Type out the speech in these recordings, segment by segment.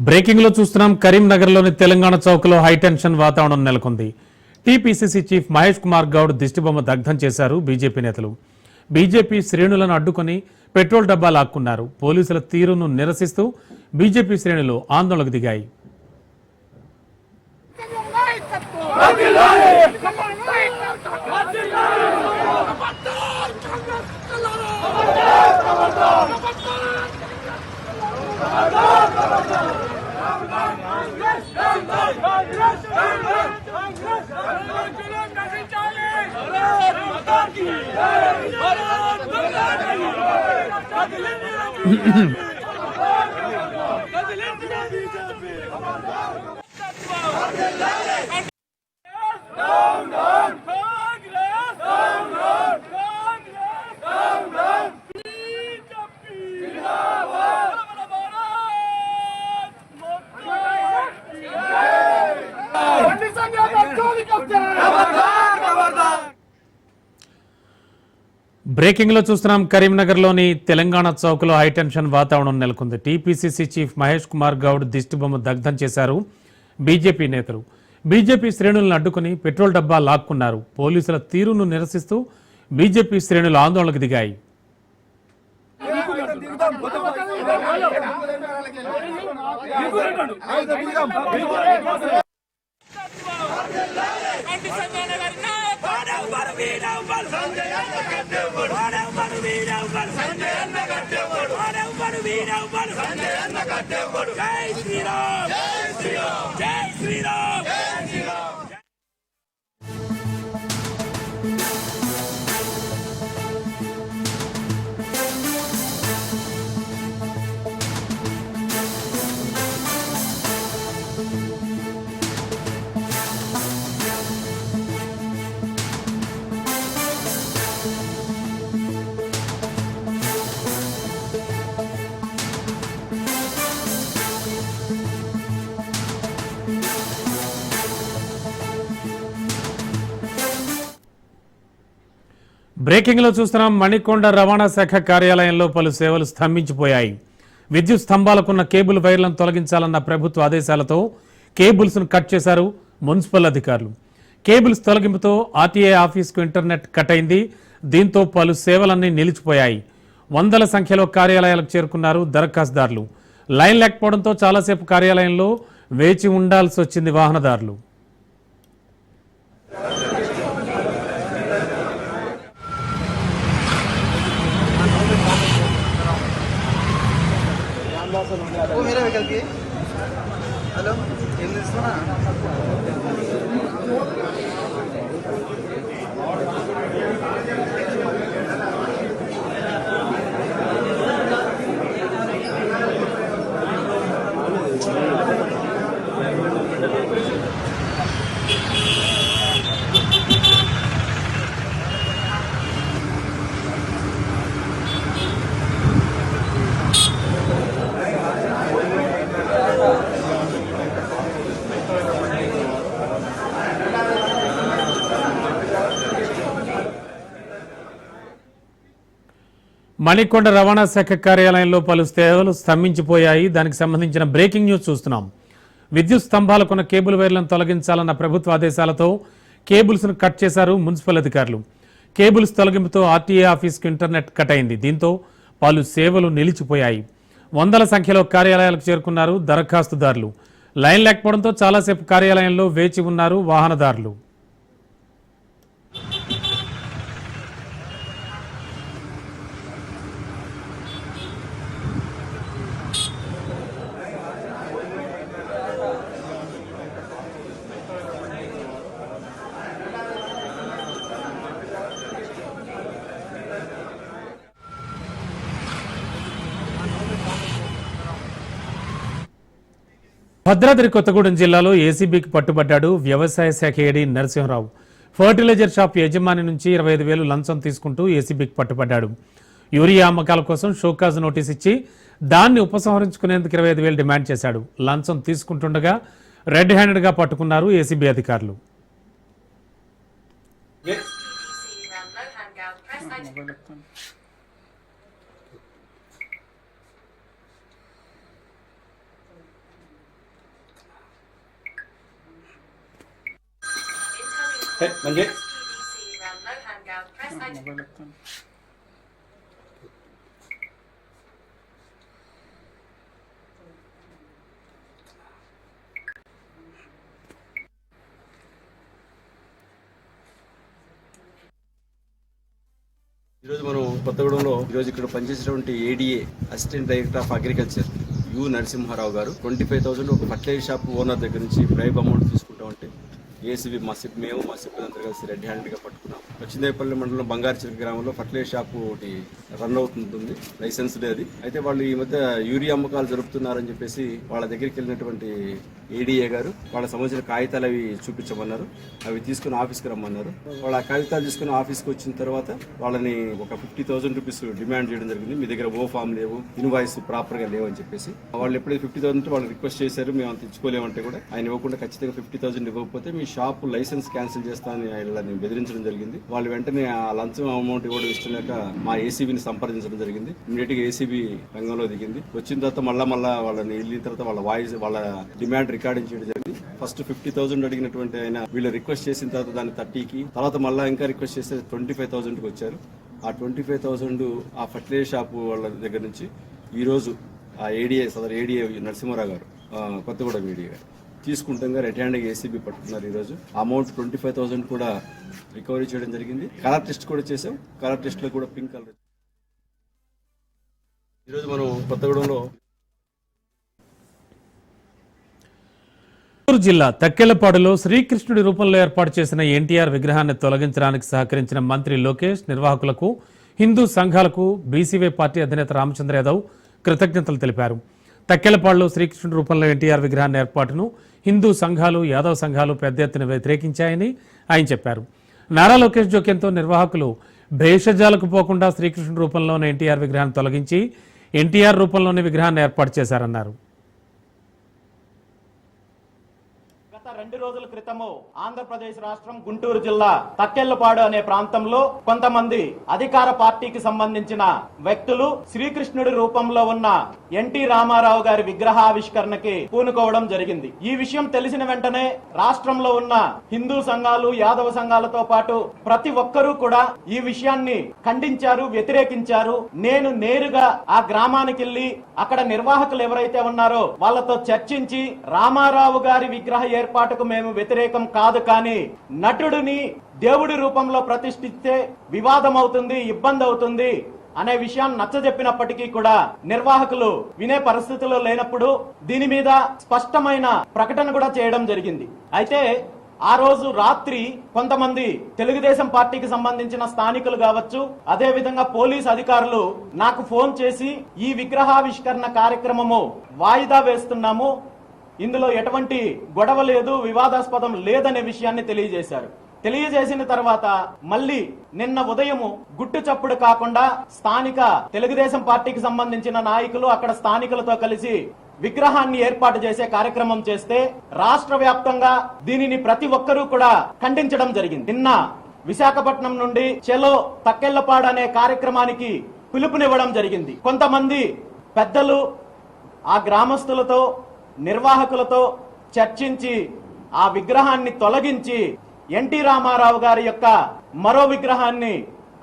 Breaking లో చూస్తున్నాం. కరీంనగర్లోని తెలంగాణ చౌక్లో హైటెన్షన్ వాతావరణం నెలకొంది. టీపీసీసీ చీఫ్ మహేష్ కుమార్ గౌడ్ దిష్టిబొమ్మ దగ్ధం చేశారు బీజేపీ నేతలు. బీజేపీ శ్రేణులను అడ్డుకొని పెట్రోల్ డబ్బా లాక్కున్నారు. పోలీసుల తీరును నిరసిస్తూ బీజేపీ శ్రేణులు ఆందోళనకు దిగాయి. బ్రేకింగ్ లో చూస్తున్నాం. కరీంనగర్లోని తెలంగాణ చౌక్లో హైటెన్షన్ వాతావరణం నెలకొంది. టీపీసీసీ చీఫ్ మహేష్ కుమార్ గౌడ్ దిష్టిబొమ్మ దగ్ధం చేశారు బీజేపీ నేతలు. బీజేపీ శ్రేణులను అడ్డుకుని పెట్రోల్ డబ్బా లాక్కున్నారు. పోలీసుల తీరును నిరసిస్తూ బీజేపీ శ్రేణులు ఆందోళనకు దిగాయి. బ్రేకింగ్ లో చూస్తున్నాం. మణికొండ రవాణా శాఖ కార్యాలయంలో పలు సేవలు స్తంభించిపోయాయి. విద్యుత్ స్తంభాలకున్న కేబుల్ వైర్లను తొలగించాలన్న ప్రభుత్వ ఆదేశాలతో కేబుల్స్ ను కట్ చేశారు మున్సిపల్ అధికారులు. కేబుల్స్ తొలగింపుతో ఆర్టీఏ ఆఫీసుకు ఇంటర్నెట్ కట్ అయింది. దీంతో పలు సేవలన్నీ నిలిచిపోయాయి. వందల సంఖ్యలో కార్యాలయాలకు చేరుకున్నారు దరఖాస్తుదారులు. లైన్ లేకపోవడంతో చాలాసేపు కార్యాలయంలో వేచి ఉండాల్సి వచ్చింది వాహనదారులు. वो मेरा व्हीकल की हेलो మణికొండ రవాణా శాఖ కార్యాలయంలో పలు సేవలు స్తంభించిపోయాయి. దానికి సంబంధించిన బ్రేకింగ్ న్యూస్ చూస్తున్నాం. విద్యుత్ స్తంభాలకున్న కేబుల్ వైర్లను తొలగించాలన్న ప్రభుత్వ ఆదేశాలతో కేబుల్స్ ను కట్ చేశారు మున్సిపల్ అధికారులు. కేబుల్స్ తొలగింపుతో ఆర్టీఏ ఆఫీసుకు ఇంటర్నెట్ కట్ అయింది. దీంతో పలు సేవలు నిలిచిపోయాయి. వందల సంఖ్యలో కార్యాలయాలకు చేరుకున్నారు దరఖాస్తుదారులు. లైన్ లేకపోవడంతో చాలాసేపు కార్యాలయంలో వేచి ఉన్నారు వాహనదారులు. భద్రాద్రి కొత్తగూడెం జిల్లాలో ఏసీబీకి పట్టుబడ్డాడు వ్యవసాయ శాఖ ఏడీ నరసింహరావు. ఫర్టిలైజర్ షాప్ యజమాని నుంచి 25,000 లంచం తీసుకుంటూ ఏసీబీకి పట్టుబడ్డాడు. యూరియా అమ్మకాల కోసం షోకాజ్ నోటీస్ ఇచ్చి దాన్ని ఉపసంహరించుకునేందుకు 25,000 డిమాండ్ చేశాడు. లంచం తీసుకుంటుండగా రెడ్ హ్యాండెడ్గా పట్టుకున్నారు ఏసీబీ అధికారులు. म्हणजे ఈరోజు మనం కొత్తగూడెంలో ఈరోజు ఇక్కడ పనిచేసేటువంటి ADA assistant director of agriculture U Narasimharao గారు 25,000 ఒక ఫర్టిలైజర్ షాప్ ఓనర్ దగ్గర నుంచి బ్రైబ్ అమౌంట్ తీసుకుంటా ఉంటే ఏసీబీ మా సిబ్బంది కలిసి రెడ్ హ్యాండెడ్గా పట్టుకున్నాం. లక్ష్మీదేవపల్లి మండలం బంగారుచెరుకు గ్రామంలో ఫర్టిలైజర్ షాప్ ఒకటి రన్ అవుతుంది, లైసెన్స్ లేదు. అయితే వాళ్ళు ఈ మధ్య యూరియా అమ్మకాలు జరుపుతున్నారని చెప్పేసి వాళ్ళ దగ్గరికి వెళ్ళినటువంటి ఏడీఏ గారు వాళ్ళ సంబంధించిన కాగితాలు అవి చూపించమన్నారు. అవి తీసుకుని ఆఫీస్కి రమ్మన్నారు. వాళ్ళు ఆ కాగితాలు తీసుకుని ఆఫీస్కి వచ్చిన తర్వాత వాళ్ళని ఒక 50,000 రూపీస్ డిమాండ్ చేయడం జరిగింది. మీ దగ్గర ఓ ఫామ్ లేవు, ఇన్వాయిస్ ప్రాపర్గా లేవని చెప్పేసి వాళ్ళు ఎప్పుడైతే 50,000 వాళ్ళు రిక్వెస్ట్ చేశారు. మేము అంత ఇచ్చుకోలేమంటే కూడా ఆయన ఇవ్వకుండా ఖచ్చితంగా 50,000 ఇవ్వకపోతే మీ షాప్ లైసెన్స్ క్యాన్సిల్ చేస్తానని వాళ్ళని బెదిరించడం జరిగింది. వాళ్ళు వెంటనే ఆ లంచం అమౌంట్ ఇవ్వడం ఇష్టం లేక మా ఏసీబీని సంప్రదించడం జరిగింది. ఇమీడియట్ గా ఏసీబీ రంగంలో దిగింది. వచ్చిన తర్వాత మళ్ళా వాళ్ళని వెళ్ళిన తర్వాత వాళ్ళ డిమాండ్ రికార్డింగ్ చేయడం జరిగింది. ఫస్ట్ 50,000 అడిగినటువంటి ఆయన వీళ్ళు రిక్వెస్ట్ చేసిన తర్వాత దాన్ని 30కి, తర్వాత మళ్ళీ ఇంకా రిక్వెస్ట్ చేస్తే 25,000కి వచ్చారు. ఆ 25,000 ఆ ఫర్టిలైజర్ షాప్ వాళ్ళ దగ్గర నుంచి ఈ రోజు ఆ సదర్ ఏడీఏ నరసింహారావు గారు కొత్తగూడెం ఏడీఏ గారు తీసుకుంటాం రెడ్ హ్యాండ్గా ఏసీబీ పట్టుకున్నారు. ఈరోజు అమౌంట్ 25,000 కూడా రికవరీ చేయడం జరిగింది. కలర్ టెస్ట్ కూడా చేసాం. కలర్ టెస్ట్ లో కూడా పింక్ కలర్. ఈరోజు మనం కొత్తగూడెంలో చిత్తూరు జిల్లా తక్కెళ్లపాడులో శ్రీకృష్ణుడి రూపంలో ఏర్పాటు చేసిన ఎన్టీఆర్ విగ్రహాన్ని తొలగించడానికి సహకరించిన మంత్రి లోకేష్, నిర్వాహకులకు, హిందూ సంఘాలకు బీసీవై పార్టీ అధినేత రామచంద్ర యాదవ్ కృతజ్ఞతలు తెలిపారు. తక్కెళ్లపాడులో శ్రీకృష్ణుడి రూపంలో ఎన్టీఆర్ విగ్రహాన్ని ఏర్పాటును హిందూ సంఘాలు, యాదవ్ సంఘాలు పెద్ద ఎత్తున వ్యతిరేకించాయని ఆయన చెప్పారు. నారా లోకేష్ జోక్యంతో నిర్వాహకులు భేషజాలకు పోకుండా శ్రీకృష్ణుడి రూపంలోని ఎన్టీఆర్ విగ్రహాన్ని తొలగించి ఎన్టీఆర్ రూపంలోని విగ్రహాన్ని ఏర్పాటు చేశారన్నారు. 2 రోజుల క్రితము ఆంధ్రప్రదేశ్ రాష్ట్రం గుంటూరు జిల్లా తక్కెళ్లపాడు అనే ప్రాంతంలో కొంతమంది అధికార పార్టీకి సంబంధించిన వ్యక్తులు శ్రీకృష్ణుడి రూపంలో ఉన్న ఎన్టీ రామారావు గారి విగ్రహావిష్కరణకి పూనుకోవడం జరిగింది. ఈ విషయం తెలిసిన వెంటనే రాష్ట్రంలో ఉన్న హిందూ సంఘాలు, యాదవ సంఘాలతో పాటు ప్రతి ఒక్కరూ కూడా ఈ విషయాన్ని ఖండించారు, వ్యతిరేకించారు. నేను నేరుగా ఆ గ్రామానికి వెళ్లి అక్కడ నిర్వాహకులు ఎవరైతే ఉన్నారో వాళ్ళతో చర్చించి రామారావు గారి విగ్రహ ఏర్పాటుకు మేము వ్యతిరేకం కాదు, కానీ నటుడిని దేవుడి రూపంలో ప్రతిష్ఠిస్తే వివాదం అవుతుంది, ఇబ్బంది అవుతుంది అనే విషయాన్ని నచ్చజెప్పినప్పటికీ కూడా నిర్వాహకులు వినే పరిస్థితుల్లో లేనప్పుడు దీని మీద స్పష్టమైన ప్రకటన కూడా చేయడం జరిగింది. అయితే ఆ రోజు రాత్రి కొంతమంది తెలుగుదేశం పార్టీకి సంబంధించిన స్థానికులు కావచ్చు, అదే విధంగా పోలీస్ అధికారులు నాకు ఫోన్ చేసి ఈ విగ్రహావిష్కరణ కార్యక్రమము వాయిదా వేస్తున్నాము, ఇందులో ఎటువంటి గొడవ లేదు, వివాదాస్పదం లేదనే విషయాన్ని తెలియజేశారు. తెలియజేసిన తర్వాత మళ్ళీ నిన్న ఉదయము గుట్టు చప్పుడు కాకుండా స్థానిక తెలుగుదేశం పార్టీకి సంబంధించిన నాయకులు అక్కడ స్థానికులతో కలిసి విగ్రహాన్ని ఏర్పాటు చేసే కార్యక్రమం చేస్తే రాష్ట్ర వ్యాప్తంగా దీనిని ప్రతి ఒక్కరూ కూడా ఖండించడం జరిగింది. నిన్న విశాఖపట్నం నుండి చెలో తక్కెళ్లపాడు అనే కార్యక్రమానికి పిలుపునివ్వడం జరిగింది. కొంతమంది పెద్దలు ఆ గ్రామస్తులతో, నిర్వాహకులతో చర్చించి ఆ విగ్రహాన్ని తొలగించి ఎన్టీ రామారావు గారి యొక్క మరో విగ్రహాన్ని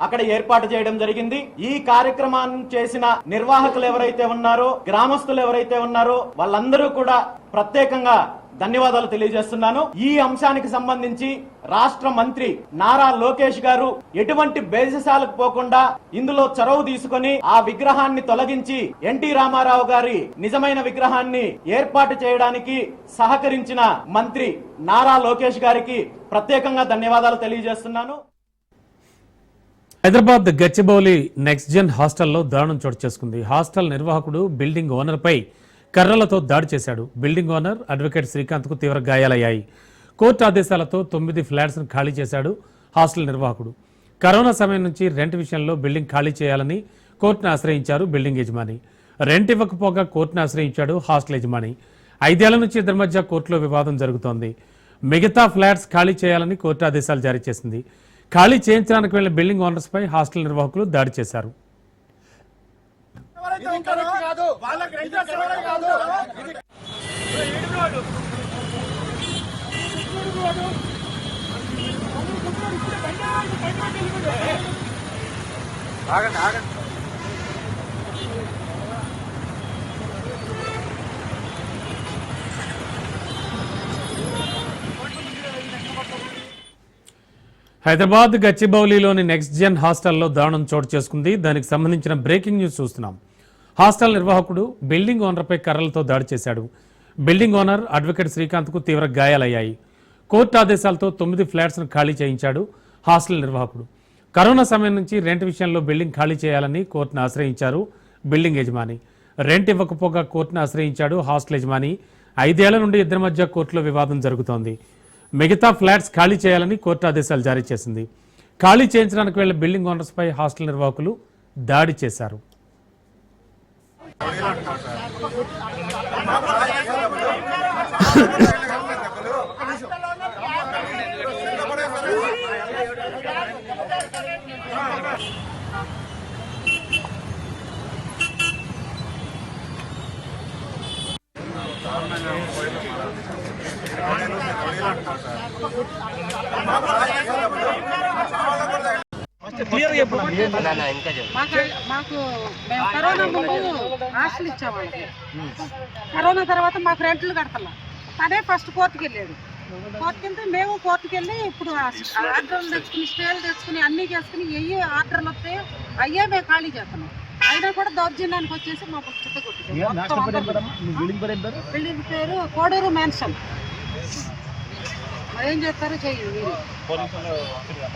అక్కడ ఏర్పాటు చేయడం జరిగింది. ఈ కార్యక్రమాన్ని చేసిన నిర్వాహకులు ఎవరైతే ఉన్నారో, గ్రామస్తులు ఎవరైతే ఉన్నారో వాళ్ళందరూ కూడా ప్రత్యేకంగా ధన్యవాదాలు తెలియజేస్తున్నాను. ఈ అంశానికి సంబంధించి రాష్ట్ర మంత్రి నారా లోకేష్ గారు ఎటువంటి బేసిసాలకు పోకుండా ఇందులో చొరవ తీసుకొని ఆ విగ్రహాన్ని తొలగించి ఎన్టీ రామారావు గారి నిజమైన విగ్రహాన్ని ఏర్పాటు చేయడానికి సహకరించిన మంత్రి నారా లోకేష్ గారికి ప్రత్యేకంగా ధన్యవాదాలు తెలియజేస్తున్నాను. హైదరాబాద్ గచ్చిబౌలి నెక్స్ట్ జెన్ హాస్టల్లో దారుణం చోటు చేసుకుంది. హాస్టల్ నిర్వాహకుడు బిల్డింగ్ ఓనర్పై కర్రలతో దాడి చేశాడు. బిల్డింగ్ ఓనర్ అడ్వకేట్ శ్రీకాంత్కు తీవ్ర గాయాలయ్యాయి. కోర్టు ఆదేశాలతో 9 ఫ్లాట్స్ను ఖాళీ చేశాడు హాస్టల్ నిర్వాహకుడు. కరోనా సమయం నుంచి రెంట్ విషయంలో బిల్డింగ్ ఖాళీ చేయాలని కోర్టును ఆశ్రయించారు బిల్డింగ్ యజమాని. రెంట్ ఇవ్వకపోగా కోర్టును ఆశ్రయించాడు హాస్టల్ యజమాని. 5 ఏళ్ల నుంచి ఇద్దరి మధ్య కోర్టులో వివాదం జరుగుతోంది. మిగతా ఫ్లాట్స్ ఖాళీ చేయాలని కోర్టు ఆదేశాలు జారీ చేసింది. ఖాళీ చేయించడానికి వెళ్లిన బిల్డింగ్ ఓనర్స్ పై హాస్టల్ నిర్వాహకులు దాడి చేశారు. హైదరాబాద్ గచ్చిబౌలిలోని నెక్స్ట్ జెన్ హాస్టల్లో దారుణం చోటు చేసుకుంది. దానికి సంబంధించిన బ్రేకింగ్ న్యూస్ చూస్తున్నాం. హాస్టల్ నిర్వాహకుడు బిల్డింగ్ ఓనర్పై కర్రలతో దాడి చేశాడు. బిల్డింగ్ ఓనర్ అడ్వకేట్ శ్రీకాంత్కు తీవ్ర గాయాలయ్యాయి. కోర్టు ఆదేశాలతో 9 ఫ్లాట్స్ను ఖాళీ చేయించాడు హాస్టల్ నిర్వాహకుడు. కరోనా సమయం నుంచి రెంట్ విషయంలో బిల్డింగ్ ఖాళీ చేయాలని కోర్టును ఆశ్రయించారు బిల్డింగ్ యజమాని. రెంట్ ఇవ్వకపోగా కోర్టును ఆశ్రయించాడు హాస్టల్ యజమాని. 5 ఏళ్ల నుండి ఇద్దరి మధ్య కోర్టులో వివాదం జరుగుతోంది. మిగతా ఫ్లాట్స్ ఖాళీ చేయాలని కోర్టు ఆదేశాలు జారీ చేసింది. ఖాళీ చేయించడానికి వెళ్లే బిల్డింగ్ ఓనర్స్పై హాస్టల్ నిర్వాహకులు దాడి చేశారు. మాకు మేము కరోనా ముందు హాస్టల్ ఇచ్చామండి. కరోనా తర్వాత మాకు రెంట్లు కడతలా. తనే ఫస్ట్ కోర్టుకి వెళ్ళాడు. కోర్టుకి వెళ్తే మేము కోర్టుకి వెళ్ళి ఇప్పుడు ఆర్డర్లు తెచ్చుకుని స్టేలు తెచ్చుకుని అన్నీ చేసుకుని ఏ ఆర్డర్లు వస్తే అయ్యే మేము ఖాళీ చేస్తున్నాం. అయినా కూడా దౌర్జన్యానికి వచ్చేసి మా చిత్తగొట్టు. బిల్డింగ్ పేరు కోడూరు మ్యాన్షన్. ఏం చేస్తారో చెయ్యి.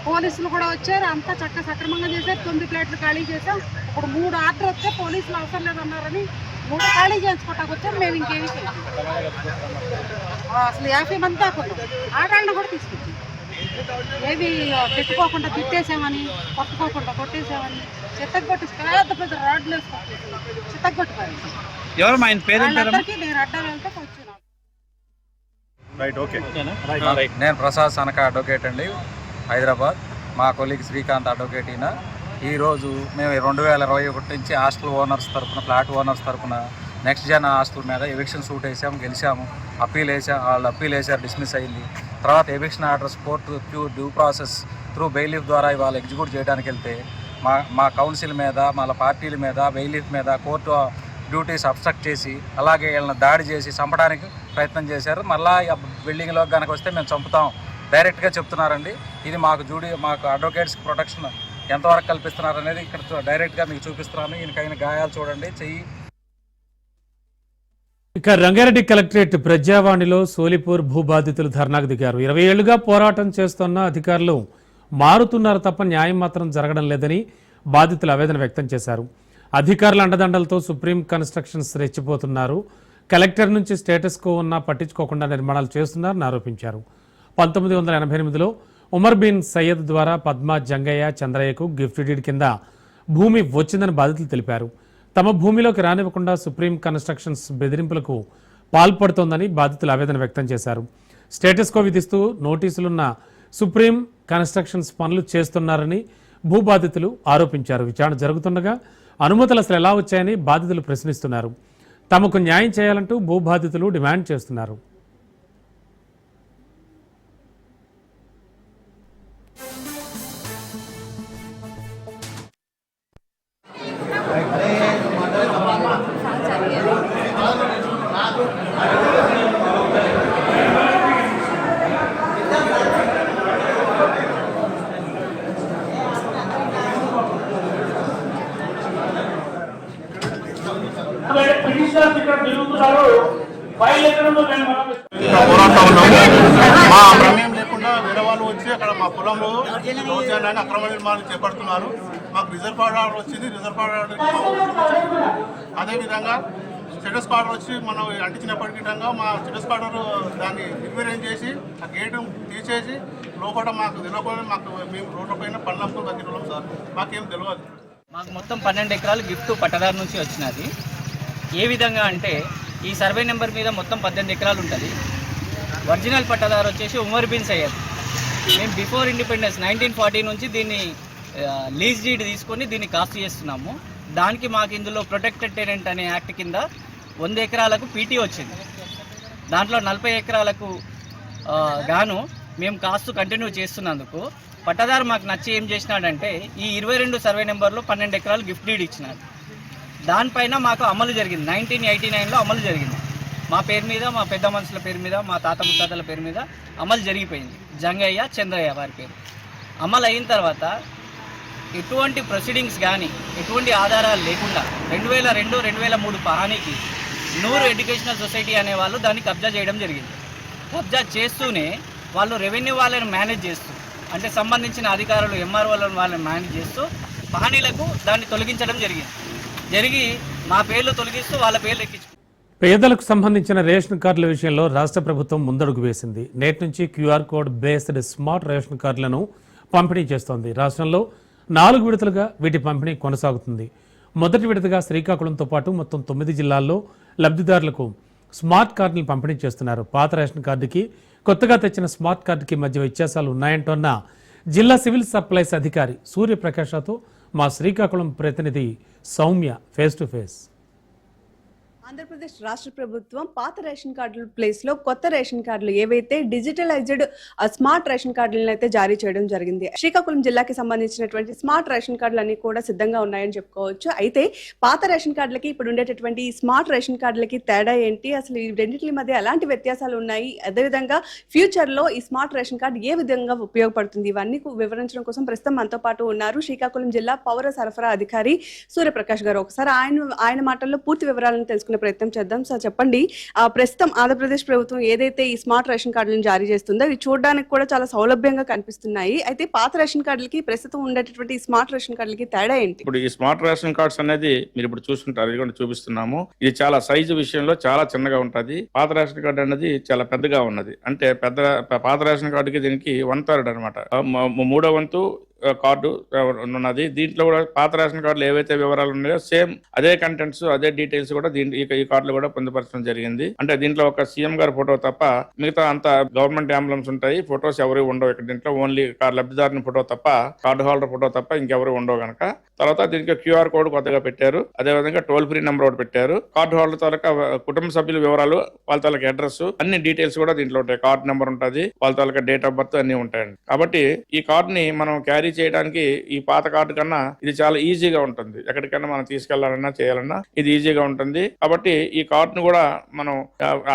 పోలీసులు కూడా వచ్చారు. అంతా సక్రమంగా చేశారు. 9 ఫ్లాట్లు ఖాళీ చేసాం. ఇప్పుడు 3 ఆర్డర్ వస్తే పోలీసులు అవసరం లేదన్నారని 3 ఖాళీ చేయించుకోవటానికి వచ్చాం. మేము ఇంకేమి చేయాలి. అసలు 50 మంది దాకా ఆడాళ్ళని కూడా తీసుకొచ్చాం. ఏవి పెట్టుకోకుండా తిట్టేసామని, కొట్టుకోకుండా కొట్టేసామని చిత్తగొట్టి పెద్ద రాడ్లు వేసుకొచ్చేసాం. చిత్తగొట్టుకోవాలి. వాళ్ళందరికీ నేను అడ్డా వెళ్తే వచ్చిన. నేను ప్రసాద్ సనక అడ్వకేట్ అండి, హైదరాబాద్. మా కొలీగ్ శ్రీకాంత్ అడ్వకేట్. ఈరోజు మేము 2021 నుంచి హాస్టల్ ఓనర్స్ తరఫున, ఫ్లాట్ ఓనర్స్ తరఫున నెక్స్ట్ జన్ హాస్టల్ మీద ఎవిక్షన్ సూట్ వేసాము, గెలిచాము. అప్పీల్ వేసాం, వాళ్ళు అప్పీల్ వేసారు, డిస్మిస్ అయింది. తర్వాత eviction orders court due process through bailiff ద్వారా ఇవాళ ఎగ్జిక్యూట్ చేయడానికి వెళ్తే మా కౌన్సిల్ మీద, మా పార్టీల మీద, బెయిలీఫ్ మీద కోర్టు డ్యూటీస్ అబ్స్ట్రక్ట్ చేసి అలాగే వీళ్ళని దాడి చేసి చంపడానికి ప్రయత్నం చేశారు. మళ్ళీ బిల్డింగ్లో కనుక వస్తే మేము చంపుతాం డైరెక్ట్గా చెప్తున్నారండి. ఇది మాకు అడ్వకేట్స్కి ప్రొటెక్షన్ ఎంతవరకు కల్పిస్తున్నారు అనేది ఇక్కడ డైరెక్ట్గా మీకు చూపిస్తున్నాను. ఈయనకైన గాయాలు చూడండి, చెయ్యి. ఇక రంగారెడ్డి కలెక్టరేట్ ప్రజావాణిలో సోలిపూర్ భూబాధితులు ధర్నాకు దిగారు. 20 ఏళ్లుగా పోరాటం చేస్తున్న అధికారులు మారుతున్నారు తప్ప న్యాయం మాత్రం జరగడం లేదని బాధితులు ఆవేదన వ్యక్తం చేశారు. అధికారుల అండదండలతో సుప్రీం కన్స్ట్రక్షన్స్ రెచ్చిపోతున్నారు. కలెక్టర్ నుంచి స్టేటస్ కో ఉన్నా పట్టించుకోకుండా నిర్మాణాలు చేస్తున్నారని ఆరోపించారు. 1988లో ఉమర్ బిన్ సయ్యద్ ద్వారా పద్మ, జంగయ్య, చంద్రయ్యకు గిఫ్ట్ డీడ్ కింద భూమి వచ్చిందని బాధితులు తెలిపారు. తమ భూమిలోకి రానివ్వకుండా సుప్రీం కన్స్ట్రక్షన్స్ బెదిరింపులకు పాల్పడుతోందని బాధితులు ఆవేదన వ్యక్తం చేశారు. స్టేటస్ కో విధిస్తూ నోటీసులున్న సుప్రీం కన్స్ట్రక్షన్స్ పనులు చేస్తున్నారని భూబాధితులు ఆరోపించారు. విచారణ జరుగుతుండగా అనుమతులు అసలు ఎలా వచ్చాయని బాధితులు ప్రశ్నిస్తున్నారు. తమకు న్యాయం చేయాలంటూ భూబాధితులు డిమాండ్ చేస్తున్నారు. మా ప్రమేయం లేకుండా వేరే వాళ్ళు వచ్చి అక్కడ మా పొలంలో దౌర్జన్యాన్ని అక్రమ నిర్మాణం చేపడుతున్నారు. మాకు రిజర్వ్ ఆర్డర్ వచ్చింది. రిజర్వ్ ఆర్డర్ అదేవిధంగా స్టేటస్ ఆర్డర్ వచ్చి మనం అంటించినప్పటికీ మా స్టేటస్ ఆర్డర్ దాన్ని రిపేరెంజ్ చేసి ఆ గేటు తీసేసి లోపల మాకు తెలియకుండా మేము రోడ్ల పైన పనులకు తగ్గినాం సార్. మాకేం తెలియదు. మాకు మొత్తం 12 ఎకరాలు గిఫ్ట్ పట్టదారు నుంచి వచ్చినది. ఏ విధంగా అంటే ఈ సర్వే నెంబర్ మీద మొత్తం 18 ఎకరాలు ఉంటుంది. ఒరిజినల్ పట్టదారు వచ్చేసి ఉమర్ బిన్ సయ్యద్. మేము బిఫోర్ ఇండిపెండెన్స్ 1940 నుంచి దీన్ని లీజ్ డీడ్ తీసుకొని దీన్ని కాస్ట్ చేస్తున్నాము. దానికి మాకు ఇందులో ప్రొటెక్టెడ్ టెనెంట్ అనే యాక్ట్ కింద 100 ఎకరాలకు పీటీ వచ్చింది. దాంట్లో 40 ఎకరాలకు గాను మేము కాస్ట్ కంటిన్యూ చేస్తున్నందుకు పట్టదారు మాకు నచ్చి ఏం చేసినాడంటే ఈ 22 సర్వే నెంబర్లో 12 ఎకరాలు గిఫ్ట్ డీడ్ ఇచ్చినాడు. దానిపైన మాకు అమలు జరిగింది. 1989లో అమలు జరిగింది. మా పేరు మీద, మా పెద్ద మనుషుల పేరు మీద, మా తాత ముత్తాతల పేరు మీద అమలు జరిగిపోయింది. జంగయ్య, చంద్రయ్య వారి పేరు అమలు అయిన తర్వాత ఎటువంటి ప్రొసీడింగ్స్ కానీ ఎటువంటి ఆధారాలు లేకుండా 2002, 2003 పహానీకి నూరు ఎడ్యుకేషనల్ సొసైటీ అనే వాళ్ళు దాన్ని కబ్జా చేయడం జరిగింది. కబ్జా చేస్తూనే వాళ్ళు రెవెన్యూ వాళ్ళని మేనేజ్ చేస్తూ, అంటే సంబంధించిన అధికారులు ఎంఆర్ఓలను వాళ్ళని మేనేజ్ చేస్తూ పహానీలకు దాన్ని తొలగించడం జరిగి మా పేర్లు తొలగిస్తూ వాళ్ళ పేర్లు ఎక్కించు. పేదలకు సంబంధించిన రేషన్ కార్డుల విషయంలో రాష్ట్ర ప్రభుత్వం ముందడుగు వేసింది. నేటి నుంచి QR code based smart ration కార్డులను పంపిణీ చేస్తోంది. రాష్ట్రంలో 4 విడతలుగా వీటి పంపిణీ కొనసాగుతుంది. మొదటి విడతగా శ్రీకాకుళంతో పాటు మొత్తం 9 జిల్లాల్లో లబ్ధిదారులకు స్మార్ట్ కార్డులు పంపిణీ చేస్తున్నారు. పాత రేషన్ కార్డుకి, కొత్తగా తెచ్చిన స్మార్ట్ కార్డుకి మధ్య వ్యత్యాసాలు ఉన్నాయంటోన్న జిల్లా సివిల్ సప్లైస్ అధికారి సూర్యప్రకాశ్తో మా శ్రీకాకుళం ప్రతినిధి Soumya face to face. Andhra Pradesh రాష్ట్ర ప్రభుత్వం పాత రేషన్ కార్డుల ప్లేస్లో కొత్త రేషన్ కార్డులు ఏవైతే డిజిటలైజ్డ్ స్మార్ట్ రేషన్ కార్డులను అయితే జారీ చేయడం జరిగింది. శ్రీకాకుళం జిల్లాకి సంబంధించినటువంటి స్మార్ట్ రేషన్ కార్డులు అన్ని కూడా సిద్ధంగా ఉన్నాయని చెప్పుకోవచ్చు. అయితే పాత రేషన్ కార్డులకి ఇప్పుడు ఉండేటటువంటి ఈ స్మార్ట్ రేషన్ కార్డులకి తేడా ఏంటి, అసలు ఈ రెండింటి మధ్య ఎలాంటి వ్యత్యాసాలు ఉన్నాయి, అదేవిధంగా ఫ్యూచర్లో ఈ స్మార్ట్ రేషన్ కార్డు ఏ విధంగా ఉపయోగపడుతుంది, ఇవన్నీ వివరించడం కోసం ప్రస్తుతం మనతో పాటు ఉన్నారు శ్రీకాకుళం జిల్లా పౌర సరఫరా అధికారి సూర్యప్రకాష్ గారు. ఒకసారి ఆయన మాటల్లో పూర్తి వివరాలను తెలుసుకునే ప్రయత్నం చేద్దాం. సార్ చెప్పండి, ప్రస్తుతం ఆంధ్రప్రదేశ్ ప్రభుత్వం ఏదైతే ఈ స్మార్ట్ రేషన్ కార్డులను జారీ చేస్తుందో ఇవి చూడడానికి కూడా చాలా సౌలభ్యంగా కనిపిస్తున్నాయి. అయితే పాత రేషన్ కార్డులకి ప్రస్తుతం ఉండేటటువంటి ఈ స్మార్ట్ రేషన్ కార్డులకి తేడా ఏంటి? ఇప్పుడు ఈ స్మార్ట్ రేషన్ కార్డ్స్ అనేది మీరు ఇప్పుడు చూసుకుంటారు, ఇది కూడా చూపిస్తున్నాము. ఇది చాలా సైజు విషయంలో చాలా చిన్నగా ఉంటది. పాత రేషన్ కార్డు అనేది చాలా పెద్దగా ఉన్నది. అంటే పాత రేషన్ కార్డుకి దీనికి 1/3 అనమాట, 3వ వంతు కార్డు ఉన్నది. దీంట్లో కూడా పాత రేషన్ కార్డులు ఏవైతే వివరాలు ఉన్నాయో సేమ్ అదే కంటెంట్స్, అదే డీటెయిల్స్ కూడా ఈ కార్డులు కూడా పొందుపరచడం జరిగింది. అంటే దీంట్లో ఒక సీఎం గారి ఫోటో తప్ప మిగతా అంతా గవర్నమెంట్ ఎంబ్లమ్స్ ఉంటాయి. ఫొటోస్ ఎవరు ఉండవు ఇక్కడ. దీంట్లో ఓన్లీ లబ్ధిదారుని ఫోటో తప్ప, కార్డు హోల్డర్ ఫోటో తప్ప ఇంకెవరు ఉండవు కనుక. తర్వాత దీనికి క్యూఆర్ కోడ్ కొత్తగా పెట్టారు. అదేవిధంగా టోల్ ఫ్రీ నెంబర్ ఒకటి పెట్టారు. కార్డు హోల్డర్ తాలూకా కుటుంబ సభ్యుల వివరాలు, వాళ్ళ తాలూకా అడ్రస్, అన్ని డీటెయిల్స్ కూడా దీంట్లో ఉంటాయి. కార్డు నెంబర్ ఉంటుంది, వాళ్ళ తాలూకా డేట్ ఆఫ్ బర్త్ అన్ని ఉంటాయండి. కాబట్టి ఈ కార్డుని మనం క్యారీ చేయడానికి ఈ పాత కార్డు కన్నా ఇది చాలా ఈజీగా ఉంటుంది. ఎక్కడికైనా మనం తీసుకెళ్లాలన్నా చేయాలన్నా ఇది ఈజీగా ఉంటుంది. కాబట్టి ఈ కార్డును కూడా మనం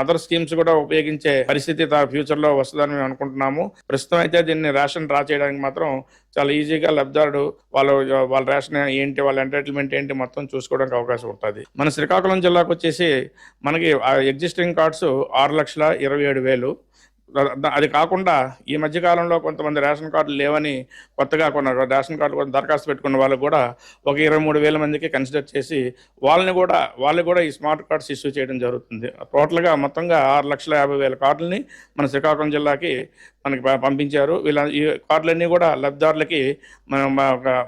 అదర్ స్కీమ్స్ కూడా ఉపయోగించే పరిస్థితి ఫ్యూచర్ లో వస్తుందని మేము అనుకుంటున్నాము. ప్రస్తుతం అయితే దీన్ని రేషన్ డ్రా చేయడానికి మాత్రం చాలా ఈజీగా లబ్ధిదారుడు వాళ్ళ రేషన్ ఏంటి, వాళ్ళ ఎంటైటిల్మెంట్ ఏంటి మొత్తం చూసుకోవడానికి అవకాశం ఉంటుంది. మన శ్రీకాకుళం జిల్లాకు వచ్చేసి మనకి ఎగ్జిస్టింగ్ కార్డ్స్ 6,27,000. అది కాకుండా ఈ మధ్య కాలంలో కొంతమంది రేషన్ కార్డులు లేవని కొత్తగా కొన్నారు. రేషన్ కార్డు కోసం దరఖాస్తు పెట్టుకున్న వాళ్ళు కూడా ఒక 23,000 మందికి కన్సిడర్ చేసి వాళ్ళు కూడా ఈ స్మార్ట్ కార్డ్స్ ఇష్యూ చేయడం జరుగుతుంది. టోటల్గా మొత్తంగా 6,50,000 కార్డులని మన శ్రీకాకుళం జిల్లాకి మనకి పంపించారు. ఈ కార్డులన్నీ కూడా లబ్ధిదారులకి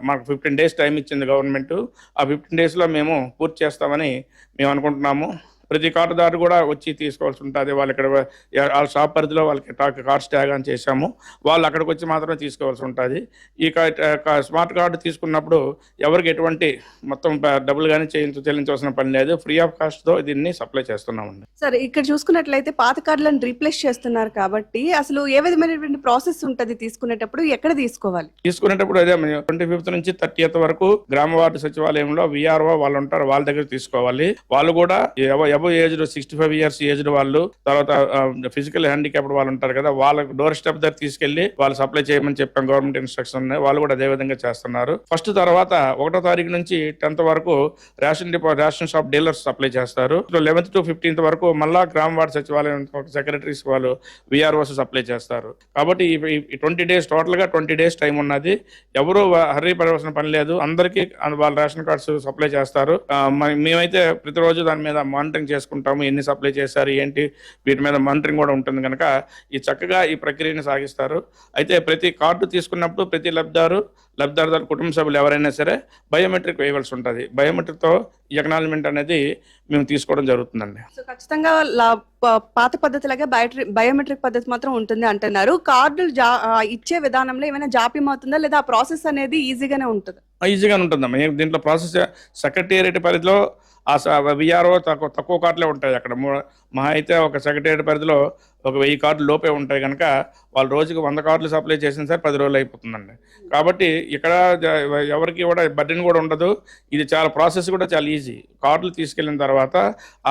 మాకు 15 days టైం ఇచ్చింది గవర్నమెంట్. ఆ 15 daysలో మేము పూర్తి చేస్తామని మేము అనుకుంటున్నాము. ప్రతి కార్డుదారు కూడా వచ్చి తీసుకోవాల్సి ఉంటుంది. వాళ్ళు ఇక్కడ వాళ్ళ షాప్ పరిధిలో వాళ్ళకి కార్డ్స్ ట్యాగ్ అని చేశాము. వాళ్ళు అక్కడికి వచ్చి మాత్రమే తీసుకోవాల్సి ఉంటుంది. ఈ స్మార్ట్ కార్డు తీసుకున్నప్పుడు ఎవరికి ఎటువంటి మొత్తం డబ్బులు కానీ చెల్లించవలసిన పని లేదు. ఫ్రీ ఆఫ్ కాస్ట్తో దీన్ని సప్లై చేస్తున్నామండి. సార్, ఇక్కడ చూసుకున్నట్లయితే పాత కార్డులను రీప్లేస్ చేస్తున్నారు కాబట్టి అసలు ఏ విధమైనటువంటి ప్రాసెస్ ఉంటుంది తీసుకునేటప్పుడు, ఎక్కడ తీసుకోవాలి? తీసుకునేటప్పుడు అదే 25th నుంచి 30th వరకు గ్రామ వార్డు సచివాలయంలో విఆర్ఓ వాళ్ళు ఉంటారు, వాళ్ళ దగ్గర తీసుకోవాలి. వాళ్ళు కూడా ఏజ్డ్ 65 years ఏజ్డ్ వాళ్ళు, తర్వాత ఫిజికల్ హ్యాండిక్యాప్డ్ వాళ్ళు ఉంటారు కదా, వాళ్ళ డోర్ స్టెప్ దగ్గర తీసుకెళ్లి వాళ్ళు సప్లై చేయమని చెప్పాం. గవర్నమెంట్ ఇన్స్ట్రక్షన్ ఉన్నాయి. వాళ్ళు కూడా అదే విధంగా చేస్తున్నారు. ఫస్ట్ తర్వాత 1వ తారీఖు నుంచి 10th వరకు రేషన్ షాప్ డీలర్స్ సప్లై చేస్తారు. 11th to 15th వరకు మళ్ళా గ్రామ వార్డు సచివాలయం సెక్రటరీస్ వాళ్ళు విఆర్ఓస్ సప్లై చేస్తారు. కాబట్టి ఈ 20 days టోటల్ గా 20 days టైం ఉన్నది. ఎవరు హర్రీ పడవలసిన పని లేదు. అందరికీ వాళ్ళ రేషన్ కార్డ్స్ సప్లై చేస్తారు. మేమైతే ప్రతిరోజు దాని మీద మానిటరింగ్ చేసుకుంటాము. ఎన్ని సప్లై చేశారు ఏంటి, వీటి మీద మానిటరింగ్ కూడా ఉంటుంది కనుక ఈ చక్కగా ఈ ప్రక్రియను సాగిస్తారు. అయితే ప్రతి కార్డు తీసుకున్నప్పుడు ప్రతి లబ్ధిదారు కుటుంబ సభ్యులు ఎవరైనా సరే బయోమెట్రిక్ వేయవలసి ఉంటుంది. బయోమెట్రిక్తో ఎక్నాలజ్మెంట్ అనేది మేము తీసుకోవడం జరుగుతుందండి. సో ఖచ్చితంగా పాత పద్ధతిలాగా బయోమెట్రిక్ పద్ధతి మాత్రం ఉంటుంది అంటున్నారు. కార్డులు ఇచ్చే విధానంలో ఏమైనా జాప్యం అవుతుందా, లేదా ఆ ప్రాసెస్ అనేది ఈజీగానే ఉంటుందా? ఈజీగానే ఉంటుందమ్మా. దీంట్లో ప్రాసెస్ సెక్రటేరియట్ పరిధిలో విఆర్ఓ తక్కువ కార్డులే ఉంటాయి అక్కడ. మహా అయితే ఒక సెక్రటేరియట్ పరిధిలో ఒక 1000 కార్డులు లోపే ఉంటాయి కనుక వాళ్ళు రోజుకి 100 కార్డులు సప్లై చేసిన సరే 10 రోజులు అయిపోతుందండి. కాబట్టి ఇక్కడ ఎవరికి కూడా బర్డెన్ కూడా ఉండదు. ఇది చాలా ప్రాసెస్ కూడా చాలా ఈజీ. కార్డులు తీసుకెళ్ళిన తర్వాత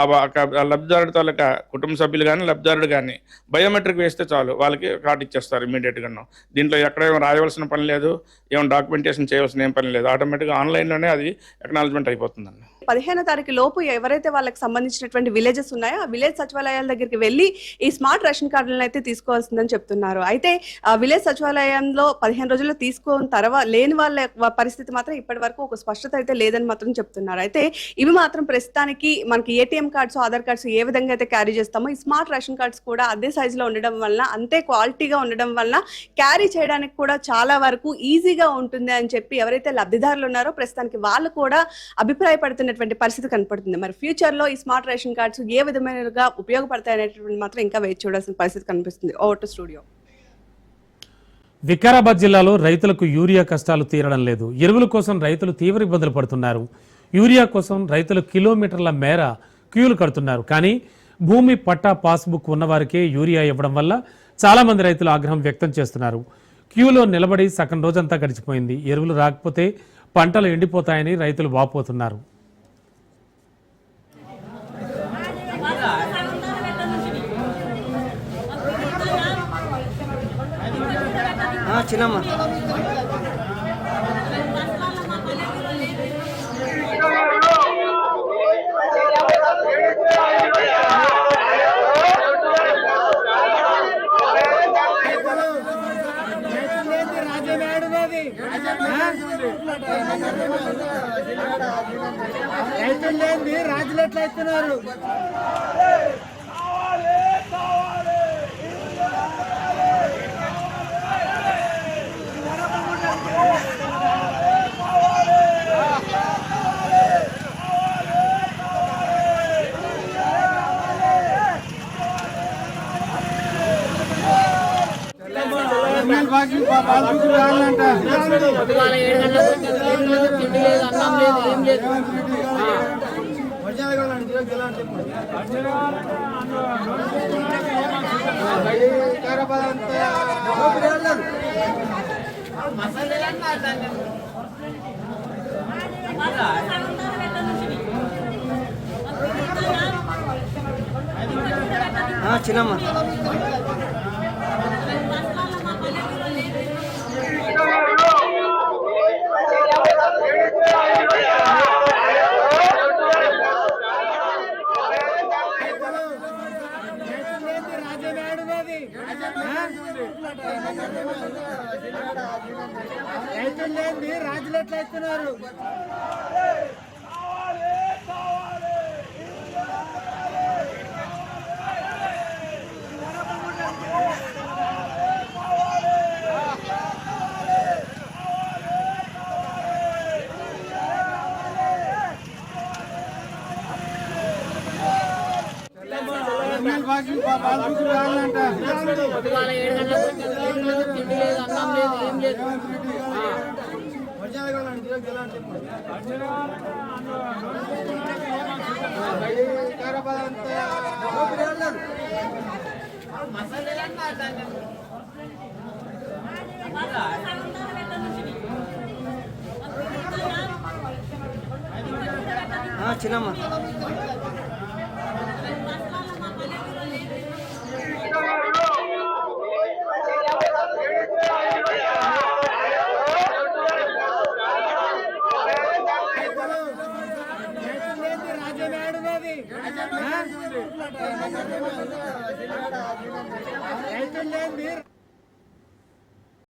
ఆ లబ్ధిదారుడు తాలూకా కుటుంబ సభ్యులు కానీ లబ్ధిదారుడు కానీ బయోమెట్రిక్ వేస్తే చాలు, వాళ్ళకి కార్డు ఇచ్చేస్తారు ఇమీడియట్గాను. దీంట్లో ఎక్కడ ఏమో రాయవలసిన పని లేదు, ఏమో డాక్యుమెంటేషన్ చేయవలసిన ఏం పని లేదు. ఆటోమేటిక్గా ఆన్లైన్లోనే అది అక్నాలజ్మెంట్ అయిపోతుందండి. 15వ తారీఖు లోపు ఎవరైతే వాళ్ళకి సంబంధించినటువంటి విలేజెస్ ఉన్నాయో ఆ విలేజ్ సచివాలయాల దగ్గరికి వెళ్ళి ఈ స్మార్ట్ రేషన్ కార్డులను అయితే తీసుకోవాల్సిందని చెప్తున్నారు. అయితే ఆ విలేజ్ సచివాలయంలో 15 రోజుల్లో తీసుకోని తర్వాత లేని వాళ్ళ పరిస్థితి మాత్రం ఇప్పటి వరకు ఒక స్పష్టత అయితే లేదని మాత్రం చెప్తున్నారు. అయితే ఇవి మాత్రం ప్రస్తుతానికి మనకి ఏటీఎం కార్డ్స్, ఆధార్ కార్డ్స్ ఏ విధంగా అయితే క్యారీ చేస్తామో ఈ స్మార్ట్ రేషన్ కార్డ్స్ కూడా అదే సైజులో ఉండడం వల్ల, అంతే క్వాలిటీగా ఉండడం వల్ల క్యారీ చేయడానికి కూడా చాలా వరకు ఈజీగా ఉంటుంది అని చెప్పి ఎవరైతే లబ్ధిదారులు ఉన్నారో ప్రస్తుతానికి వాళ్ళు కూడా అభిప్రాయపడుతున్నటువంటి పరిస్థితి కనపడుతుంది. మరి ఫ్యూచర్ లో ఈ స్మార్ట్ రేషన్ కార్డ్స్ ఏ విధమైనగా ఉపయోగపడతాయి అనేటువంటి మాత్రం ఇంకా వేచి చూడాల్సిన పరిస్థితి కనిపిస్తుంది. Over to studio. వికారాబాద్ జిల్లాలో రైతులకు యూరియా కష్టాలు తీరడం లేదు. ఎరువుల కోసం రైతులు తీవ్ర ఇబ్బందులు పడుతున్నారు. యూరియా కోసం రైతులు కిలోమీటర్ల మేర క్యూలు కడుతున్నారు. కానీ భూమి పట్టా పాస్బుక్ ఉన్నవారికే యూరియా ఇవ్వడం వల్ల చాలా మంది రైతులు ఆగ్రహం వ్యక్తం చేస్తున్నారు. క్యూలో నిలబడి సగం రోజంతా గడిచిపోయింది. ఎరువులు రాకపోతే పంటలు ఎండిపోతాయని రైతులు వాపోతున్నారు. చిన్నమ్మ రైతులు లేని రాజులు ఎట్లా ఇస్తున్నారు? చిన్నమ్మ రైతులు లేని రాజులు ఎట్లా ఇస్తున్నారు? చిన్నమ్మ రైతులు లేని